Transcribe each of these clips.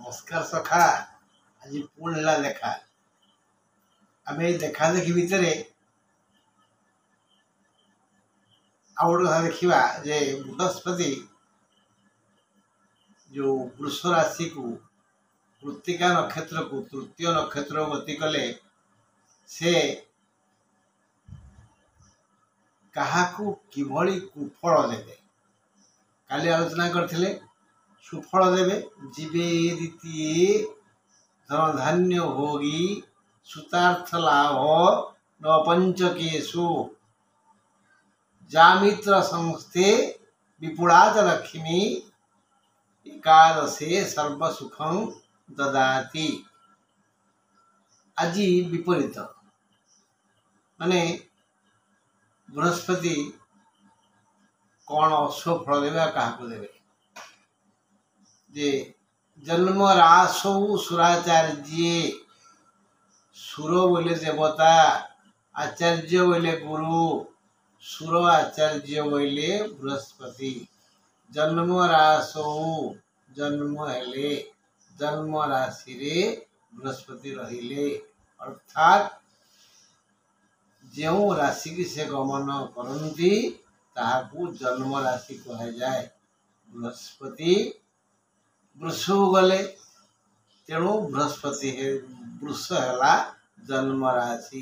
नमस्कार सखा आज पुणी है देखा आम देखा देखी भितर आउट कथा देखा जे बृहस्पति जो वृष राशि को कृत्तिका नक्षत्र को तृतीय नक्षत्र गति कले से काहाकू किभली कुफल देवे काली आलोचना करथिले सुफल देवे जीवे द्वितीय धन धान्य भोगी सुतार्थ लाभ न पंचकेशु जामित्र संस्थे विपुलाच लक्ष्मी एकादशे सर्वसुखं ददाति। आज विपरीत माने बृहस्पति कौन अशुभ फल देवे क्या देवे जे जन्म रासौ सुराचार्य सुर बोले देवता आचार्य बोले गुरु सुर आचार्य बोले बृहस्पति जन्म रासौ जन्म हेले जन्म राशि रे बृहस्पति रहिले अर्थात जो राशि की से गमन करती ताहाकू जन्म राशि कह जाए। बृहस्पति वृष गले तेणु बृहस्पति वृष है जन्म राशि।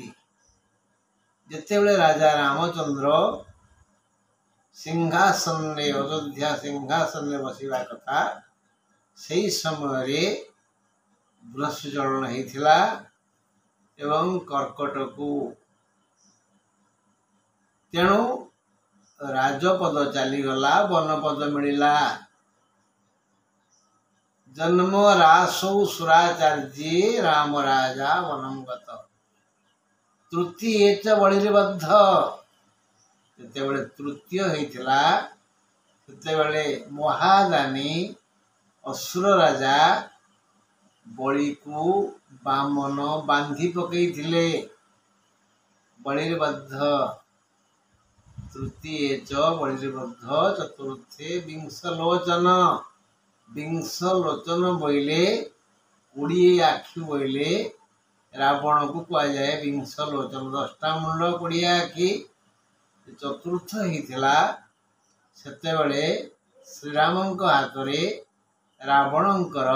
जितेबले राजा रामचंद्र सिंहासन अयोध्या सिंहासन बसवा कथा से समय रे बृहस्पति चलन होता एवं कर्कट को तेणु राजपद चलीगला वनपद मिलला जन्म रासौ सुराचार्य राम राजा वनम गत तृतीय च बलिर्बद्ध तृतीय होता से महादानी असुर राजा बलि को बामन बांधी पकई बलिर्बद्ध तृतीय च बलिर्बद्ध चतुर्थे विंशलोचन विंशलोचन बोले 20 आखि बोले रावण को कह जाए विंशलोचन 10टा मुंड 20 आखि चतुर्थ होता सेतेबले श्रीराम हाथ में रावणकर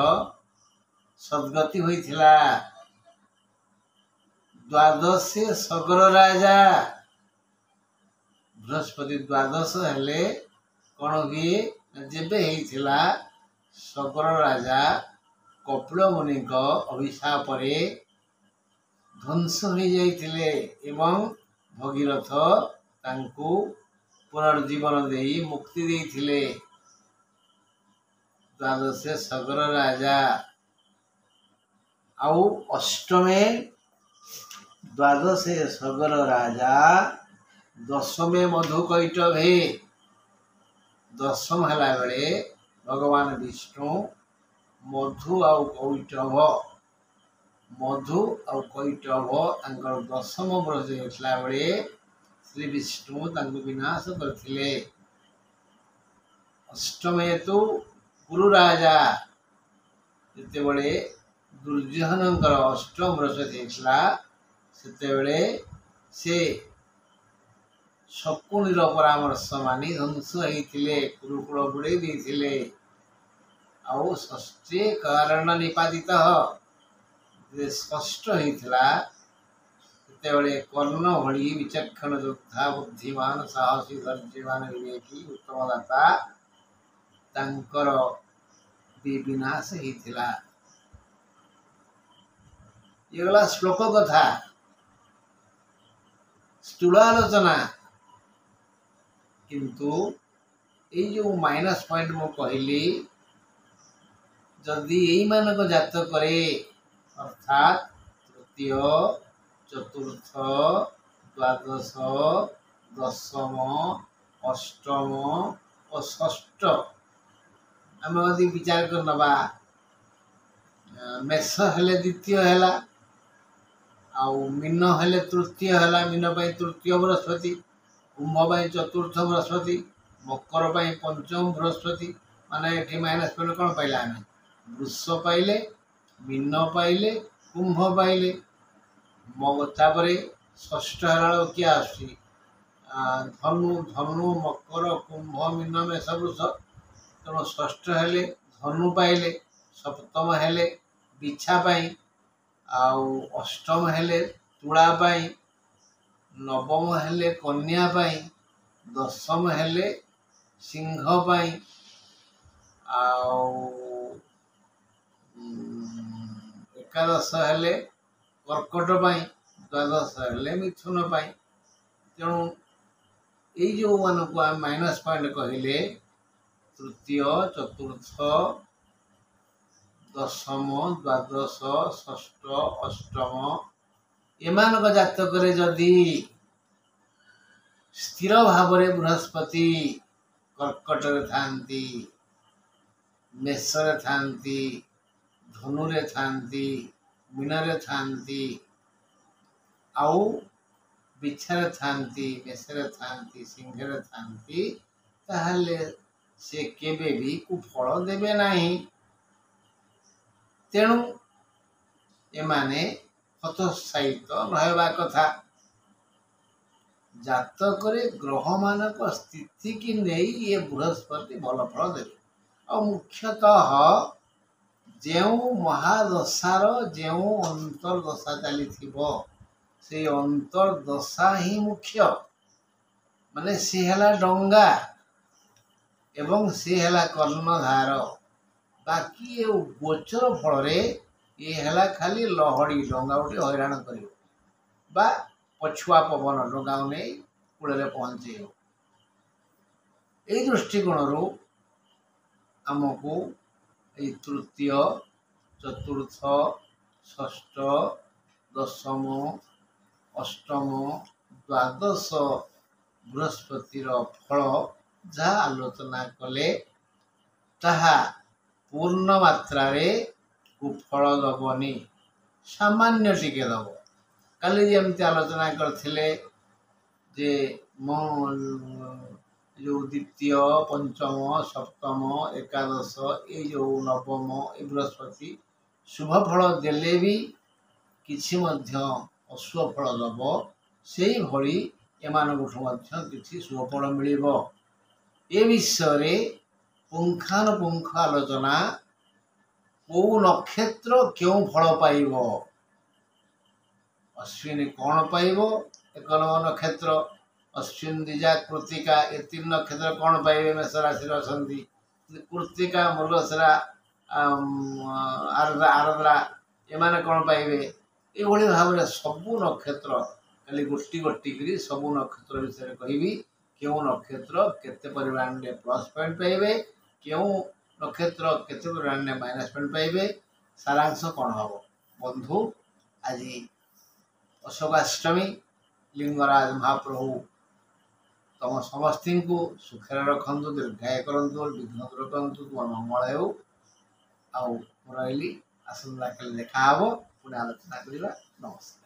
सद्गति होता द्वादशे सगर राजा बृहस्पति द्वादश हेले कौन हुए जेबे होता सगर राजा कपिल मुनि अभिशाप ध्वंस हो जाते एवं भगीरथ तांकु पुनर्जीवन दे मुक्ति देथिले। द्वादशे सगर राजा आउ अष्टमे द्वादशे सगर राजा दशमे मधुकैटभे दशम है बेले भगवान विष्णु मधु आउ कैटभ मधु आउ कैटभ तांकर दशम वर्ष होता बेले श्री विष्णु तांको विनाश करथिले। अष्टमे तो कुरु राजा जितेबले दुर्योधनकर अष्टम वर्ष होता सेतेबले से शकुनीर परामर्श मानि ध्वंस होते कुरुकुल बुड़े देते आउ षष्ठे कारण निपातित स्पष्ट होता सेतेबले कर्ण भली विचक्षण योद्धा बुद्धिमान साहसी धैर्यवान विवेकी उत्तमदाता तांकर विनाश होता। ये गला श्लोक कथा स्थूल आलोचना किंतु ये जो माइनस पॉइंट मु कहली जदि यही मानक जात करे अर्थात तृतीय चतुर्थ द्वादश दशम अष्टम और षष्ठ आम यदि विचार कर नवा मेष हेले द्वितीय है आउ मीन हेले तृतीय है मीन पर तृतीय बृहस्पति कुंभ पर चतुर्थ बृहस्पति मकर पंचम बृहस्पति माने ये माइनस पॉइंट कौन पाइला आम वृष पाइले, मीन पाइले, कुंभ पाइले। तापर षष्ठ है किए आस धनु, धनु मकर कुंभ मीन मेष वृष। तेणु षष्ठ हेले धनु पाइले, सप्तम हेले बिछा पाई, आउ अष्टम हेले तुला पाई, नवम हेले कन्या पाई, दशम हेले सिंह पाई, एकादश हेले कर्कट पाई, द्वादश हेले मिथुन पाई। तेणु ये जो मान को माइनस पॉइंट कहले तृतीय, चतुर्थ, दशम, द्वादश, षष्ठ, अष्टम एमान जातक जदि स्थिर भाव बृहस्पति कर्कट थांती, मेषरे थांती, धनुरे थांती, मीनरे थांती, आउ बिछारे थांती, मेषरे थांती, सिंहरे थांती, ताहले से केबे भी कुफल देबे नहीं। तेणु एमाने हतोत्साहित रहबा कथा। जातक ग्रह मानक स्थिति की नहीं ये बृहस्पति भल फल देवे। और मुख्यतः जो महादशार जो अंतर्दशा चली से अंतर्दशा ही मुख्य, माने सी है डंगा एवं सी है कर्णधार। बाकी ये गोचर फल ये है खाली लहड़ी डंगा गोटे हैरान कर पछुआ पवन डंगा नहीं कूल पहुँचे। यही दृष्टिकोण आमको तृतीय, चतुर्थ, षष्ठ, दशम, अष्टम, द्वादश बृहस्पतिर फल जहाँ आलोचना कले ताहा पूर्ण मात्रा कुफल दबनी, सामान्य टिके दब। काली जमती आलोचना करथिले जे जो द्वितीय, पंचम, सप्तम, एकादश ये जो नवम ये बृहस्पति शुभ फल देले भी किछि मध्य अशुभ फल दब। से भली एमानकठु किछि शुभ फल मिलिबो। ए विषय पुंखानुपुंख आलोचना को नक्षत्र क्यों फल पाइब, अश्विनी कौन पाइब, एक नंबर नक्षत्र अश्विन, द्विजा, कृतिका ये तीन नक्षत्र कौन पाइबे मेष राशि अछंती। कृतिका, मृगशिरा, आर्द्रा एमाने कौन पाइबे। ये भाव में सबू नक्षत्र खाली गोटी गोटी सबू नक्षत्र विषय कहबी क्यों नक्षत्र केते परिमाण में प्लस पॉइंट पाइबे, क्यों नक्षत्र केते परिमाण में माइनस पॉइंट पाइबे, सारांश कौन हम। बंधु आज अशोकाष्टमी, लिंगराज महाप्रभु तुम समस्त को सुखे रखु, दीर्घाय करूँ, विघ्न दूर करूँ, तुम मंगल हो। रही आसंता काली देखा पुणी आलोचना करवा। नमस्कार।